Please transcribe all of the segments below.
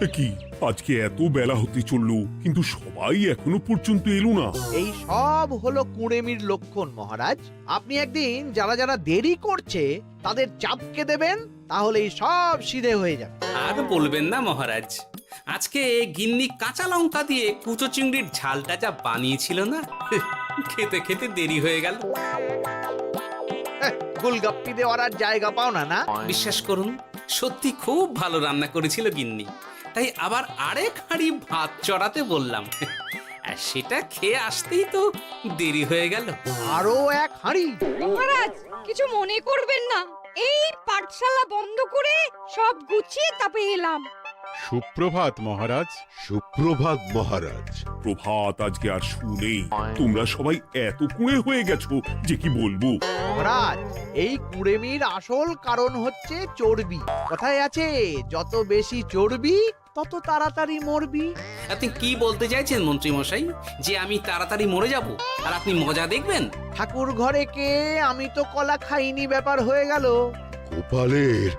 কি আজকে এত বেলা হতে চললো কিন্তু সবাই এখনো পর্যন্ত এলো না। এই সব হলো কুঁড়েমির লক্ষণ মহারাজ। আপনি একদিন যারা যারা দেরি করছে তাদের চাপকে দেবেন, তাহলেই সব সিধে হয়ে যাবে। আর বলবেন না মহারাজ, আজকে গিন্নি কাঁচা লঙ্কা দিয়ে কুচো চিংড়ির ঝালটা যা বানিয়েছিল না, খেতে খেতে দেরি হয়ে গেল। গোলগাপ্পি দেওয়ার আর জায়গা পাও না না? বিশ্বাস করুন, সত্যি খুব ভালো রান্না করেছিল গিন্নি, তাই আবার আরেক হাঁড়ি ভাত চড়াতে বললাম। আর সেটা খেয়ে আসতেই তো দেরি হয়ে গেল। আরো এক হাঁড়ি? মহারাজ কিছু মনে করবেন না, এই পাঠশালা বন্ধ করে সব গুছিয়ে তাপে এলাম। সুপ্রভাত মহারাজ। সুপ্রভাত মহারাজ। প্রভাত আজকে আর শুনেই তোমরা সবাই এত কুঁড়ে হয়ে গেছো যে কি বলবো। মহারাজ, এই কুঁড়েমির আসল কারণ হচ্ছে চর্বি। কথায় আছে, যত বেশি চর্বি তত তাড়াতাড়ি মরবি। আপনি কি বলতে চাইছেন মন্ত্রী মশাই, যে আমি তাড়াতাড়ি মরে যাব আর আপনি মজা দেখবেন? ঠাকুর ঘরে কে, আমি তো কলা খাইনি ব্যাপার হয়ে গেল। গোপালের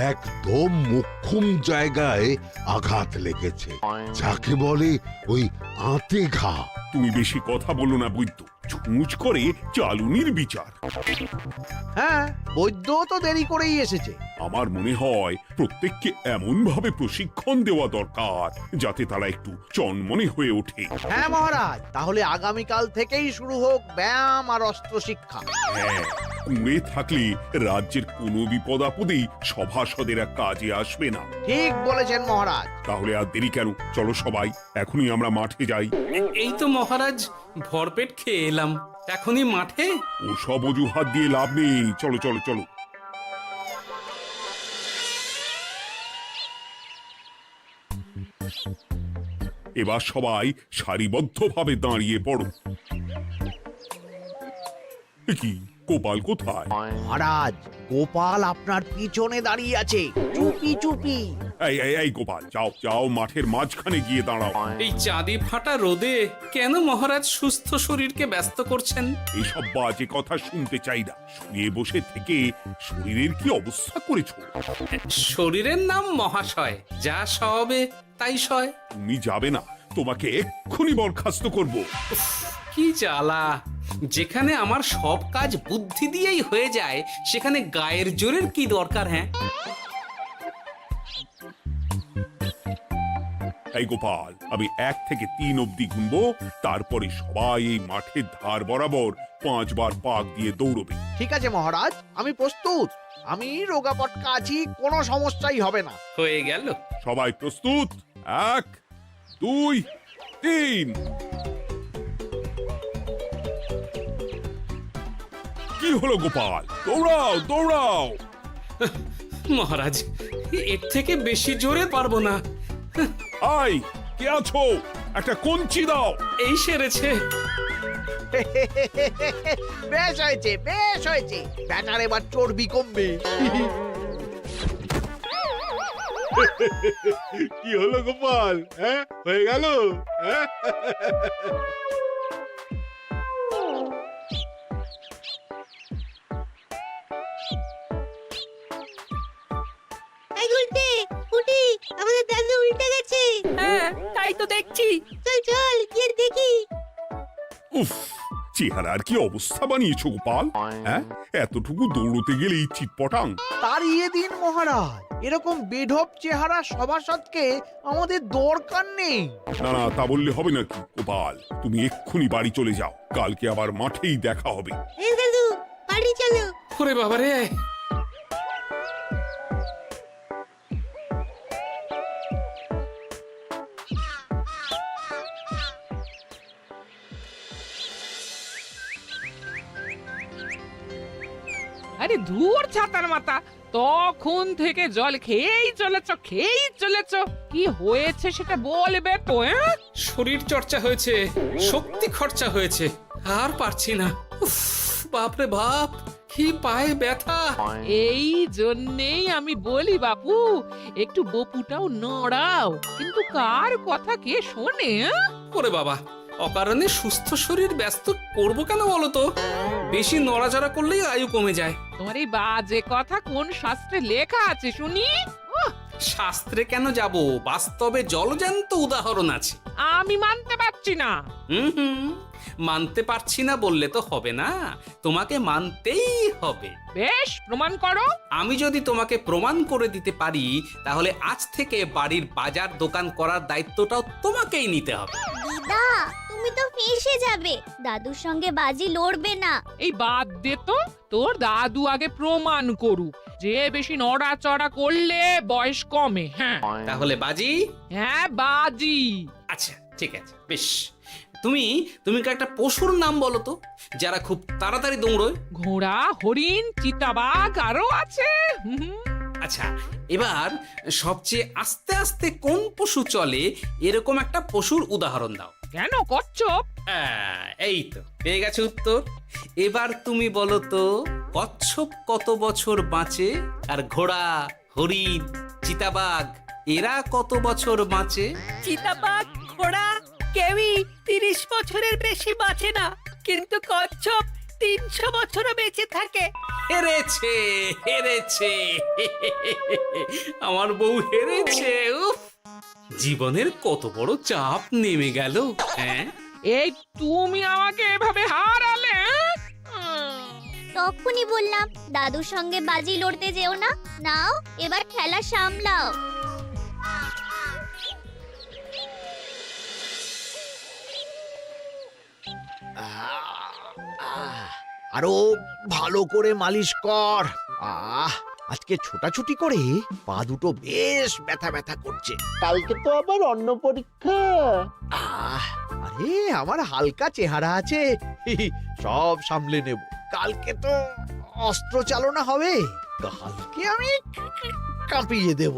একদম মোক্ষম জায়গায় আঘাত লেগেছে, যাকে বলে ওই আঁতে ঘা। তুমি বেশি কথা বলো না বৈদ্য, ছুঁচ করে চালুনির বিচার। হ্যাঁ, বৈদ্য তো দেরি করেই এসেছে। আমার মনে হয় প্রত্যেককে এমন ভাবে প্রশিক্ষণ দেওয়া দরকার যাতে তারা একটু চনমনে হয়ে ওঠে। হ্যাঁ মহারাজ, তাহলে আগামীকাল থেকেই শুরু হোক ব্যায়াম আর অস্ত্র শিক্ষা। হ্যাঁ, কুঁড়ে থাকলে রাজ্যের কোনো বিপদ আপদেই সভাসদেরা কাজে আসবে না। ঠিক বলেছেন মহারাজ। তাহলে আর দেরি কেন, চলো সবাই এখনই আমরা মাঠে যাই। এই তো মহারাজ ভরপেট খেয়ে এলাম, এখনই মাঠে? ও সব অজুহাত দিয়ে লাভ নেই, চলো চলো চলো। এবার সবাই সারিবদ্ধভাবে দাঁড়িয়ে পড়ো। কি গোপাল কোথায়? মহারাজ, গোপাল আপনার পিছনে দাঁড়িয়ে আছে, চুপি চুপি। এই এই এই গোপাল, যাও যাও মাঠের মাঝখানে গিয়ে দাঁড়াও। এই চাঁদি ফাটা রোদে কেন মহারাজ সুস্থ শরীরকে ব্যস্ত করছেন? এসব বাজে কথা শুনতে চাই না। শুয়ে বসে থেকে শরীরের কি অবস্থা করেছো? শরীরের নাম মহাশয়, যা সবে তাই সয়। তুমি যাবে না, তোমাকে এক্ষুনি বরখাস্ত করব। কি জ্বালা! যেখানে আমার সব কাজ বুদ্ধি দিয়েই হয়ে যায়, সেখানে গায়ের জোরের কি দরকার? হ্যাঁ, এই গোপাল, আমি 1 থেকে 3 অব্দি গুনবো, তারপরে সবাই এই মাঠের ধার বরাবর 5 বার পাক দিয়ে দৌড়বে। ঠিক আছে মহারাজ, আমি প্রস্তুত। আমি রোগা পটকা আছি, কোনো সমস্যাই হবে না। হয়ে গেল। সবাই প্রস্তুত? 1 2 3। কি হলো গোপাল, দৌড়াও দৌড়াও। মহারাজ, এর থেকে বেশি জোরে পারবো না। আই, কে আছো? একটা কঞ্চি দাও। এই সেরেছে। বেশ হয়েছে, বেশ হয়েছে। ব্যাটার এবার চর্বি কমবে। কি হলো গোপাল, হ্যাঁ হয়ে গেল? হ্যাঁ? এই উল্টে উঠি, আমাদের দাদু উল্টে গেছে। হ্যাঁ, তাই তো দেখছি। চল চল গিয়ে দেখি। উফ, চেহারার কি অবস্থা বানিয়েছো গোপাল, হ্যাঁ? এতটুকু দৌড়তে গেলেই চিটপটাং। তাড়িয়ে দিন মহারাজ, এরকম বেঢপ চেহারা সভাসদকে আমাদের দরকার নেই। না না, তা বললে হবে নাকি গোপাল, তুমি এক্ষুনি বাড়ি চলে যাও, কালকে আবার মাঠেই দেখা হবে। এই দাদু বাড়ি চলো। ওরে বাবারে! আরে ধুর ছাতার মাথা, তখন থেকে জল খেয়েই চলেছ। কি হয়েছে সেটা বলবে তো? শরীর চর্চা হয়েছে, শক্তি খরচা হয়েছে, আর পারছি না। উফ, বাপরে বাপ, কি পায়ে ব্যথা! এই জন্যেই আমি বলি বাপু, একটু বপুটাও নড়াও, কিন্তু কার কথা কে শোনে? ওরে বাবা, অকারণে সুস্থ শরীর ব্যস্ত করবো কেন বলো তো? বেশি নড়াচড়া করলেই আয়ু কমে যায়। তোমার এই বাজে কথা কোন শাস্ত্রে লেখা আছে শুনি? শাস্ত্রে কেন যাব, বাস্তবে জলজ্যান্ত উদাহরণ আছে। আমি মানতে পারছি না। হুম, মানতে পারছি না বললে তো হবে না, তোমাকে মানতেই হবে। বেশ, প্রমাণ করো। আমি যদি তোমাকে প্রমাণ করে দিতে পারি, তাহলে আজ থেকে বাড়ির বাজার দোকান করার দায়িত্বটাও তোমাকেই নিতে হবে। দিদা, তুমি তো ফেঁসে যাবে, দাদুর সঙ্গে বাজি লড়বে না। এই বাদ দে তো, তোর দাদু আগে প্রমাণ করুক যে বেশি নড়াচড়া করলে বয়স কমে। হ্যাঁ তাহলে বাজি? হ্যাঁ, বাজি। আচ্ছা ঠিক আছে, বেশ। তুমি তুমি একটা পশুর নাম বলো তো, যারা খুব তাড়াতাড়ি দৌড়য়। ঘোড়া, হরিণ, চিতাবাঘ আরো আছে। আচ্ছা, এবার সবচেয়ে আস্তে আস্তে কোন পশু চলে, এরকম একটা পশুর উদাহরণ দাও। কেন, কচ্ছপ? এই তো পেয়ে গেছে উত্তর। এবার তুমি বলো তো, কচ্ছপ কত বছর বাঁচে, আর ঘোড়া, হরিণ, চিতাবাঘ এরা কত বছর বাঁচে? চিতাবাঘ, ঘোড়া কেউই 30 বছরের বেশি বাঁচে না, কিন্তু কচ্ছপ 300 বছরও বেঁচে থাকে। হেরেছে, হেরেছে, আমার বউ হেরেছে। উফ, জীবনের কত বড় চাপ নেমে গেল। হ্যাঁ, এই তুমি আমাকে এভাবে হারালে। তখনই বললাম দাদুর সঙ্গে বাজি লড়তে যেও না। নাও, এবার খেলা সামলাও। আরো ভালো করে মালিশ কর। আজকে ছোটাছুটি করে পা দুটো বেশ ব্যথা ব্যথা করছে। কালকে তো আবার অন্য পরীক্ষা। আরে আমার হালকা চেহারা আছে, সব সামলে নেব। কালকে তো অস্ত্র চালনা হবে, কালকে আমি কাঁপিয়ে দেব।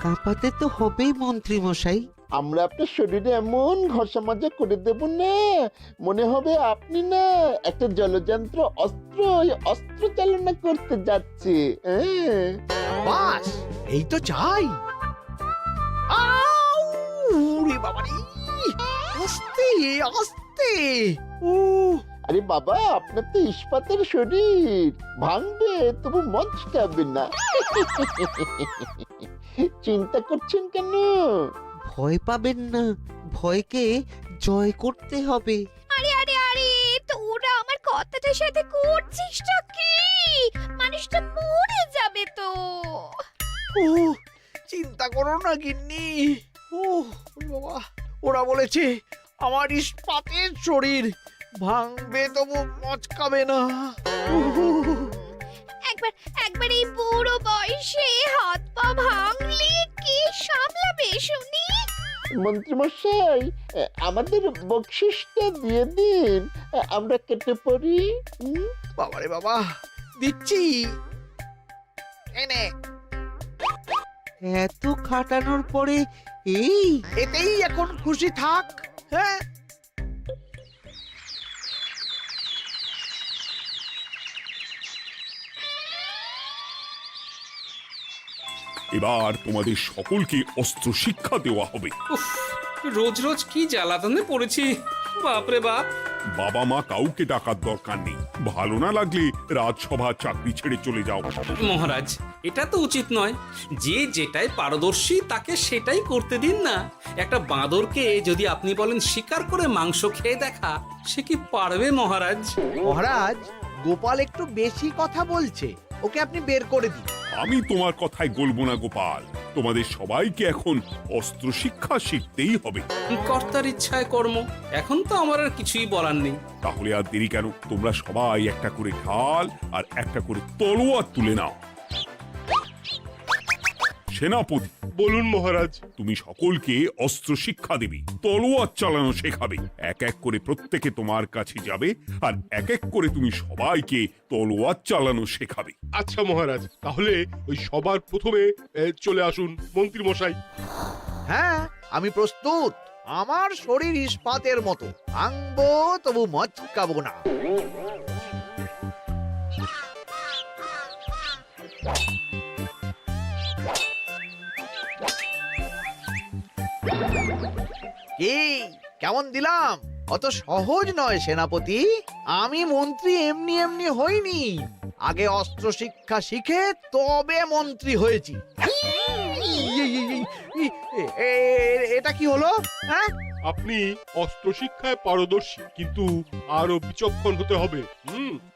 কাঁপাতে তো হবেই মন্ত্রী মশাই। আমরা আপনার শরীরে এমন ঘষা মাজা করে দেব না, মনে হবে আপনি না একটা জলযন্ত্র অস্ত্র, অস্ত্র চালনা করতে যাচ্ছে। বাস এই তো চাই। ওরে বাবারে, আস্তে আস্তে। আরে বাবা, আপনার তো ইস্পাতের শরীর, ভাঙবে তবু মচকাবে না। চিন্তা করছেন কেন? ভয় পাবেন না, ভয়কে জয় করতে হবে। আরে আরে আরে, তোরা আমার কথাটার সাথে করছিসটা কি? মানুষটা মরে যাবে তো। চিন্তা করো না গিন্নি। বাবা, ওরা বলেছে আমার ইস্পাতের শরীর, ভাঙবে তবু মচকাবে না। একবার এই বুড়ো বয়সে হাত পা ভাঙলে কি সামলাবে শুনি? মন্ত্রী মশাই, আমাদের বকশিসটা দিয়ে দিন, আমরা কেটে পড়ি। বাবারে বাবা, দিচ্ছি। এনে, এত খাটানোর পরে এতেই এখন খুশি থাক। হ্যাঁ, এবার তোমাদের সকলকে অস্ত্র শিক্ষা দেওয়া হবে। উফ, রোজ রোজ কি জ্বালাতনে পড়েছি, বাপরে বাপ। বাবা মা কাউকে ডাকার দরকার নেই, ভালো না লাগলে রাজসভা চাকরি ছেড়ে চলে যাও। মহারাজ, এটা তো উচিত নয়। যে যেটাই পারদর্শী তাকে সেটাই করতে দিন না। একটা বাঁদরকে যদি আপনি বলেন শিকার করে মাংস খেয়ে দেখা, সে কি পারবে মহারাজ? মহারাজ, গোপাল একটু বেশি কথা বলছে, ওকে আপনি বের করে দিন। আমি তোমার কথায় গলবো না গোপাল, তোমাদের সবাইকে এখন অস্ত্র শিক্ষা শিখতেই হবে। কর্তার ইচ্ছায় কর্ম, এখন তো আমার আর কিছুই বলার নেই। তাহলে আর দেরি কেন, তোমরা সবাই একটা করে ঢাল আর একটা করে তলোয়ার তুলে নাও। সেনাপতি, বলুন মহারাজ। তুমি সকলকে অস্ত্র শিক্ষা দেবে, তলোয়ার চালানো শেখাবে। এক এক করে প্রত্যেকে তোমার কাছে যাবে আর এক এক করে তুমি সবাইকে তলোয়ার চালানো শেখাবে। আচ্ছা মহারাজ, তাহলে ওই সবার প্রথমে চলে আসুন মন্ত্রী মশাই। হ্যাঁ, আমি প্রস্তুত। আমার শরীর ইস্পাতের মতো, ভাঙবো তবু মচকাবো না। কি কেমন দিলাম? অত সহজ নয় সেনাপতি। আমি মন্ত্রী এমনি এমনি হইনি, আগে অস্ত্র শিক্ষা শিখে তবে মন্ত্রী হয়েছি। এটা কি হলো? হ্যাঁ, আপনি অস্ত্র শিক্ষায় পারদর্শী, কিন্তু আরো বিচক্ষণ হতে হবে।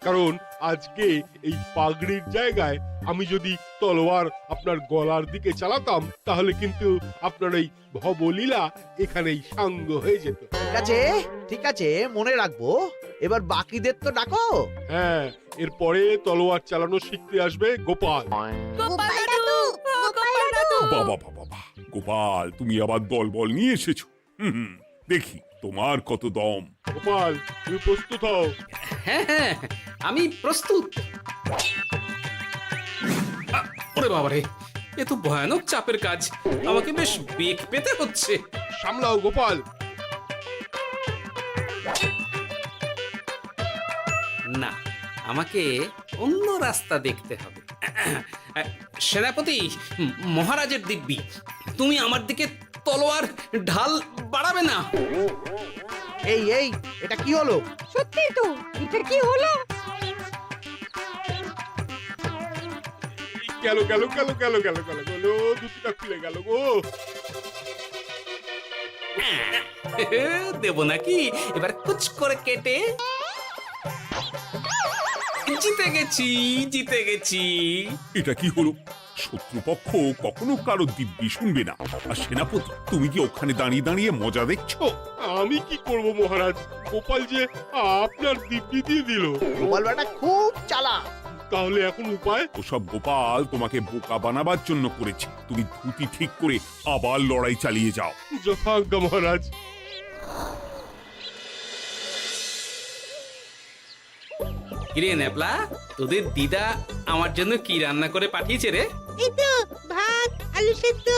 কারণ আজকে এই পাগড়ির জায়গায় আমি যদি তলোয়ার আপনার গলার দিকে চালাতাম, তাহলে কিন্তু আপনার এই ভবলীলা এখানেই সাঙ্গ হয়ে যেত। ঠিক আছে, ঠিক আছে, মনে রাখবো। এবার বাকিদের তো ডাকো। হ্যাঁ, এরপরে তলোয়ার চালানো শিখতে আসবে গোপাল। গোপাল দাদু, গোপাল দাদু। বাবা বাবা বাবা, গোপাল তুমি আবার দল বল নিয়ে এসেছো। দেখি তোমার কত দম। গোপাল, তুমি প্রস্তুত হও। হ্যাঁ হ্যাঁ, আমি প্রস্তুত। ওরে বাবারে, এ তো ভয়ানক চাপের কাজ, আমাকে বেশ বেগ পেতে হচ্ছে। সামলাও গোপাল। না, আমাকে অন্য রাস্তা দেখতে হবে। সেনাপতি মহারাজের দিব্যি, তুমি আমার দিকে তলোয়ার ঢাল বাড়াবে না। এই এই, এটা কি হলো? সত্যি তো, এটা কি হলো? গেল গেল গেল গেল গেল গেল গেল, দুটিটা খুলে গেল গো। দেব নাকি এবার কুচ করে কেটে? জিতে গেছি, জিতে গেছি। এটা কি হলো? শত্রুপক্ষ কখনো কারো দিব্যি শুনবে না। আর সেনাপতি, তুমি কি ওখানে দাঁড়িয়ে দাঁড়িয়ে মজা দেখছো? আমি কি করব মহারাজ, গোপাল যে আপনার দিব্যি দিয়ে দিল। গোপাল বেটা খুব চালাক। তাহলে এখন উপায়? ওসব গোপাল তোমাকে বোকা বানাবার জন্য করেছে। তুমি ধুতি ঠিক করে আবার লড়াই চালিয়ে যাও। যথাজ্ঞা মহারাজ। কিরে ন্যাপলা, তোদের দিদা আমার জন্য কি রান্না করে পাঠিয়েছে রে? এই তো ভাত, আলু সেদ্ধ,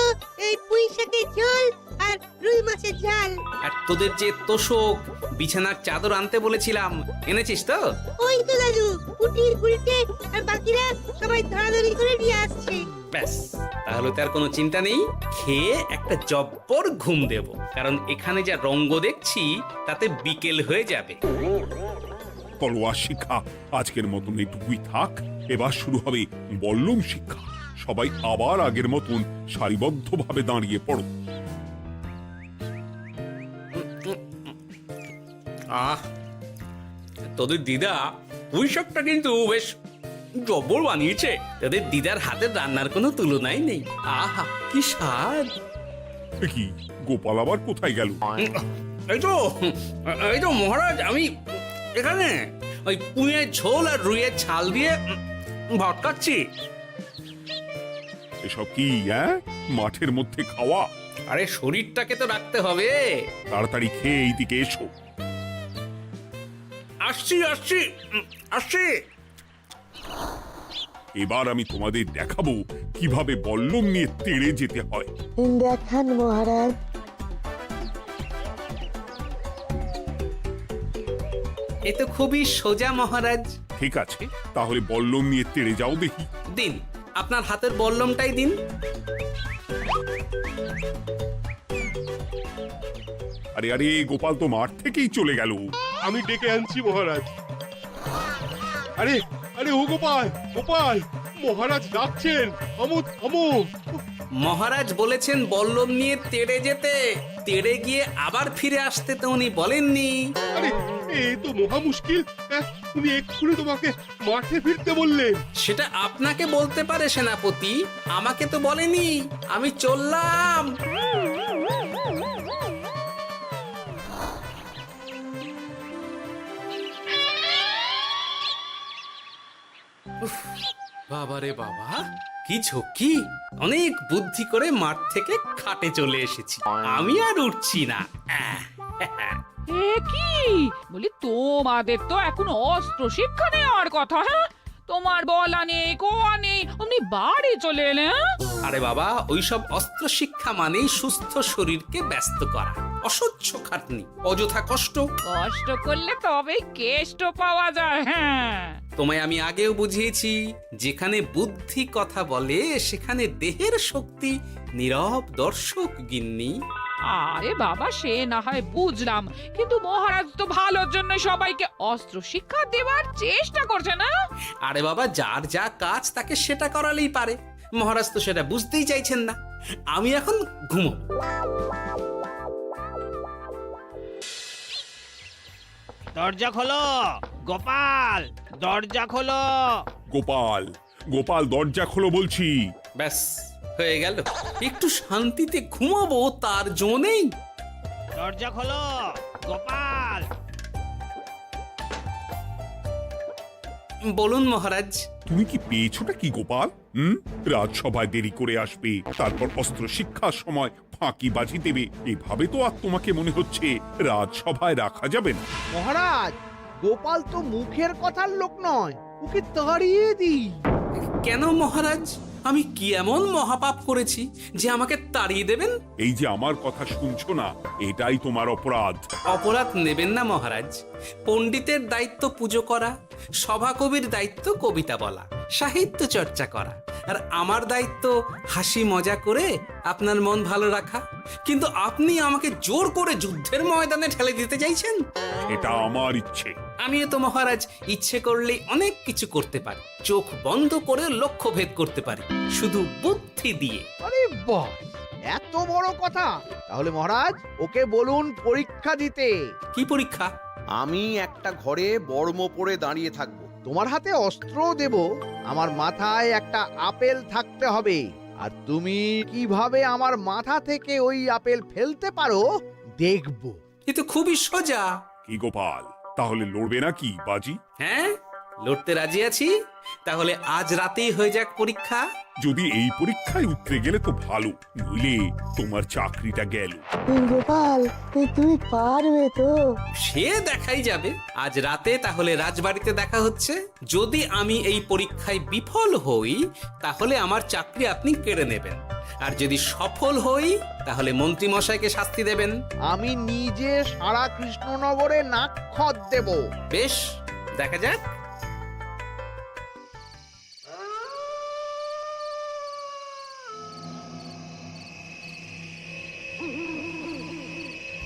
এই পুঁই শাকের ঝোল আর রুই মাছের ঝাল। আর তোদের যে তোষক, বিছানার চাদর আনতে বলেছিলাম, এনেছিস তো? ওই তো দাদু, কুটির গুলটে আর বাকিরা সবাই ধরাধরি করে নিয়ে আসছে। ব্যাস, তাহলে তার কোনো চিন্তা নেই। খেয়ে একটা জব্বর ঘুম দেব, কারণ এখানে যা রঙ্গ দেখছি তাতে বিকেল হয়ে যাবে। তলোয়ার শিক্ষা আজকের মতন এটুকুই থাক। এবার শুরু হবে বল্লম শিক্ষা। সবাই আবার আগের মতন সারিবদ্ধভাবে দাঁড়িয়ে পড়ো। আহ, তোদের দিদা পুঁই শাকটা কিন্তু বেশ জব্বর বানিয়েছে। তোদের দিদার হাতের রান্নার কোনো তুলনাই নেই। আহা, কি স্বাদ! এ কি, গোপাল আবার কোথায় গেল? এই তো মহারাজ, আমি এখানে ওই পুঁয়ের ঝোল আর রুইয়ের ছাল দিয়ে ভাত খাচ্ছি। এসব কি মাঠের মধ্যে খাওয়া? আরে শরীরটাকে তো রাখতে হবে। তাড়াতাড়ি খেয়ে এইদিকে এসো। আসছি আসছি আসছি। এবার আমি তোমাদের দেখাবো কিভাবে বল্লম নিয়ে তেড়ে যেতে হয়। দেখান মহারাজ। এ তো খুবই সোজা মহারাজ। ঠিক আছে, তাহলে বল্লম নিয়ে তেড়ে যাও দেখি। দিন, আপনার হাতের বল্লমটাই দিন। আরে আরে, গোপাল তো মাঠ থেকেই চলে গেল। আমি ডেকে আনছি মহারাজ। আরে আরে, ও গোপাল, গোপাল, মহারাজ ডাকছেন, থামো থামো। মহারাজ বলেছেন বল্লম নিয়ে তেড়ে যেতে, তেড়ে গিয়ে আবার ফিরে আসতে তো উনি বলেননি। আরে, এ তো মহা মুশকিল। উনি এক্ষুনি তোমাকে মাঠে ফিরতে বললেন। সেটা আপনাকে বলতে পারে সেনাপতি, আমাকে তো বলেনি। আমি চললাম। বাবারে বাবা, কি ঝক্কি! অনেক বুদ্ধি করে মাঠ থেকে খাটে চলে এসেছি। আমি আর উঠছি না। এ কি বলি, তোমাদের তো এখন অস্ত্র শিক্ষা নেওয়ার কথা। হ্যাঁ, তোমার বলা নেই, কোয়া নেই, অমনি বাড়ি চলে এলে। আরে বাবা, ওইসব অস্ত্র শিক্ষা মানেই সুস্থ শরীরকে ব্যস্ত করা, অসহ্য খাটনি, অযথা কষ্ট। কষ্ট করলে তবেই কেষ্ট পাওয়া যায়। হ্যাঁ, তোমায় আমি আগেও বুঝিয়েছি, যেখানে বুদ্ধি কথা বলে সেখানে দেহের শক্তি নীরব দর্শক গিন্নি। আরে বাবা, সে না হয় বুঝলাম, কিন্তু মহারাজ তো ভালোর জন্য সবাইকে অস্ত্র শিক্ষা দেওয়ার চেষ্টা করছে না? আরে বাবা, যার যা কাজ তাকে সেটা করালেই পারে। মহারাজ তো সেটা বুঝতেই চাইছেন না। আমি এখন ঘুমো। দরজা খোলো গোপাল, দরজা খোলো। গোপাল, গোপাল দরজা খোলো বলছি। ব্যাস হয়ে গেল। একটু শান্তিতে ঘুমাবো তার জো নেই। দরজা খোলো গোপাল। বলুন মহারাজ। তুমি কি পেয়েছোটা কি গোপাল? রাজসভায় দেরি করে আসবে, তারপর অস্ত্র শিক্ষার সময় ফাঁকিবাজি দেবে, এভাবে তো আর তোমাকে মনে হচ্ছে রাজসভায় রাখা যাবে না। মহারাজ, গোপাল তো মুখের কথার লোক নয়, ওকে তাড়িয়ে দিই। কেন মহারাজ? আমি কি এমন মহাপাপ করেছি যে আমাকে তাড়িয়ে দেবেন? এই যে আমার কথা শুনছো না, এটাই তোমার অপরাধ। অপরাধ নেবেন না মহারাজ। পণ্ডিতের দায়িত্ব পুজো করা, সভাকবির দায়িত্ব কবিতা বলা, সাহিত্য চর্চা করা, আর আমার দায়িত্ব হাসি মজা করে আপনার মন ভালো রাখা। কিন্তু আপনি আমাকে জোর করে যুদ্ধের ময়দানে ঠেলে দিতে চাইছেন। এটা আমার ইচ্ছে। আমিও তো মহারাজ ইচ্ছে করলেই অনেক কিছু করতে পারি। চোখ বন্ধ করে লক্ষ্য ভেদ করতে পারি, শুধু বুদ্ধি দিয়ে। আরে বাহ, এত বড় কথা! তাহলে মহারাজ, ওকে বলুন পরীক্ষা দিতে। কি পরীক্ষা? আমি একটা ঘরে বর্ম পরে দাঁড়িয়ে থাকবো। তোমার হাতে অস্ত্র দেব, আমার মাথায় একটা আপেল থাকতে হবে, আর তুমি কিভাবে আমার মাথা থেকে ওই আপেল ফেলতে পারো দেখব। এ তো খুবই সোজা। কি গোপাল, তাহলে লড়বে নাকি বাজি? হ্যাঁ, লড়তে রাজি আছি। তাহলে আজ রাতেই হয়ে যাক পরীক্ষা। যদি এই পরীক্ষায় উতরে গেলে তো ভালো, নইলে তোমার চাকরিটা গেল। গোপাল, তুমি পারবে তো? সে দেখাই যাবে। আজ রাতে তাহলে রাজবাড়িতে দেখা হচ্ছে। যদি আমি এই পরীক্ষায় বিফল হই, তাহলে আমার চাকরি আপনি কেড়ে নেবেন, আর যদি সফল হই তাহলে মন্ত্রী মশাইকে শাস্তি দেবেন। আমি নিজে সারা কৃষ্ণনগরে নাক্ষত দেব। বেশ, দেখা যাক।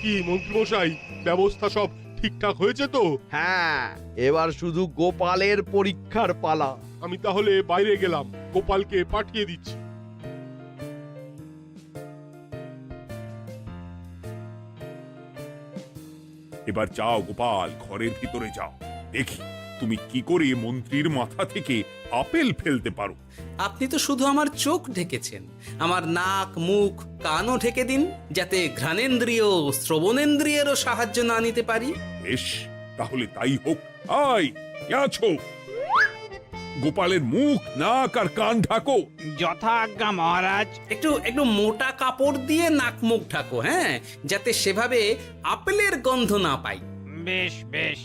কি মন্ত্রীমশাই, ব্যবস্থা সব ঠিকঠাক হয়েছে তো? হ্যাঁ, এবার শুধু গোপালের পরীক্ষার পালা। আমি তাহলে বাইরে গেলাম, গোপালকে পাঠিয়ে দিচ্ছি। এবার যাও গোপাল, ঘরের ভিতরে যাও, দেখি তুমি কি করে মন্ত্রীর মাথা থেকে আপেল ফেলতে পারো। আপনি তো শুধু আমার চোখ ঢেকেছেন, আমার নাক, মুখ, কানও ঢেকে দিন, যাতে ঘ্রাণেন্দ্রিয়, শ্রবণেন্দ্রিয়েরও সাহায্য না নিতে পারি। বেশ, তাহলে তাই হোক। আয়, কে আছো? গোপালের মুখ, নাক আর কান ঢাকো। যথা আজ্ঞা মহারাজ। একটু একটু মোটা কাপড় দিয়ে নাক মুখ ঢাকো, হ্যাঁ, যাতে সেভাবে আপেলের গন্ধ না পাই। বেশ বেশ।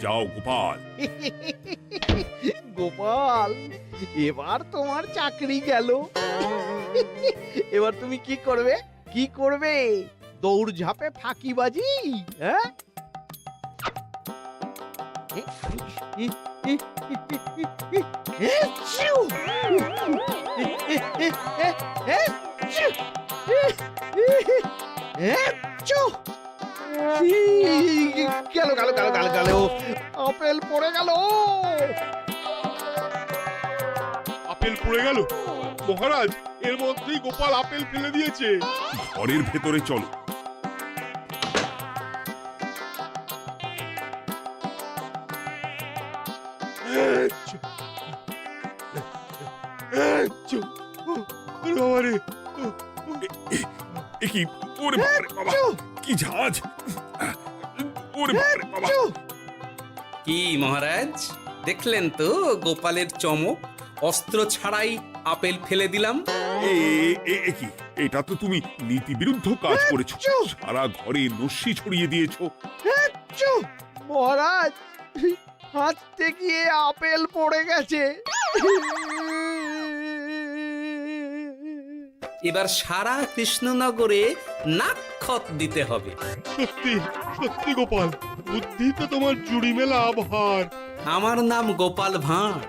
যাও গোপাল। গোপাল, এবার তোমার চাকরি গেল। এবার তুমি কি করবে? কি করবে? দৌড় ঝাঁপে ফাঁকিবাজি? হ্যাঁ? গেল গেল গেল গেল গেল, আপেল পড়ে গেল। আপেল পড়ে গেল? মহারাজ, এর মধ্যেই গোপাল আপেল ফেলে দিয়েছে। ঘরের ভেতরে চলো। কি ওরে বাবারে বাবা, কি ঝাঁজ! ওরে বাবারে বাবা! কি মহারাজ, দেখলেন তো গোপালের চমক? অস্ত্র ছাড়াই আপেল ফেলে দিলাম। কি, এটা তো তুমি নীতি বিরুদ্ধ কাজ করেছো। সারা ঘরে নস্যি ছড়িয়ে দিয়েছো। মহারাজ, হাতে গিয়ে আপেল পড়ে গেছে। এবার সারা কৃষ্ণনগরে নাক্ষত দিতে হবে। সত্যি সত্যি গোপাল, বুদ্ধি তো তোমার জুড়ি মেলা ভার। আমার নাম গোপাল ভাঁড়,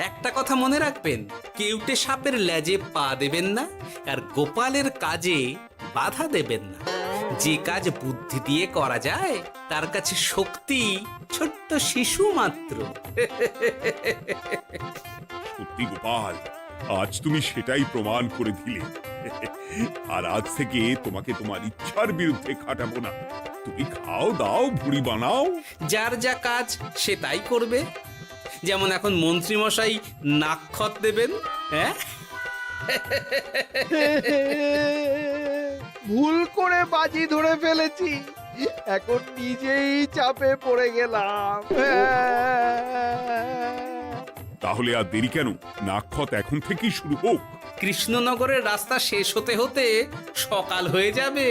একটা কথা মনে রাখবেন, কেউটে সাপের লেজে পা দেবেন না, আর গোপালের কাজে বাধা দেবেন না। যে কাজ বুদ্ধি দিয়ে করা যায় তার কাছে শক্তি ছোট্ট শিশু মাত্র। সত্যি গোপাল, আজ তুমি সেটাই প্রমাণ করে দিলে। আর আজ থেকে তোমাকে তোমার ইচ্ছার বিরুদ্ধে খাটাবো না। তুমি খাও দাও, ভুড়ি বানাও। যার যা কাজ সে তাই করবে। যেমন এখন মন্ত্রী মশাই নাক্ষত দেবেন, হ্যাঁ? ভুল করে বাজি ধরে ফেলেছি, এখন নিজেই চাপে পড়ে গেলাম। তাহলে আর দেরি কেন? নাক্ষত এখন থেকেই শুরু হোক। কৃষ্ণনগরের রাস্তা শেষ হতে হতে সকাল হয়ে যাবে।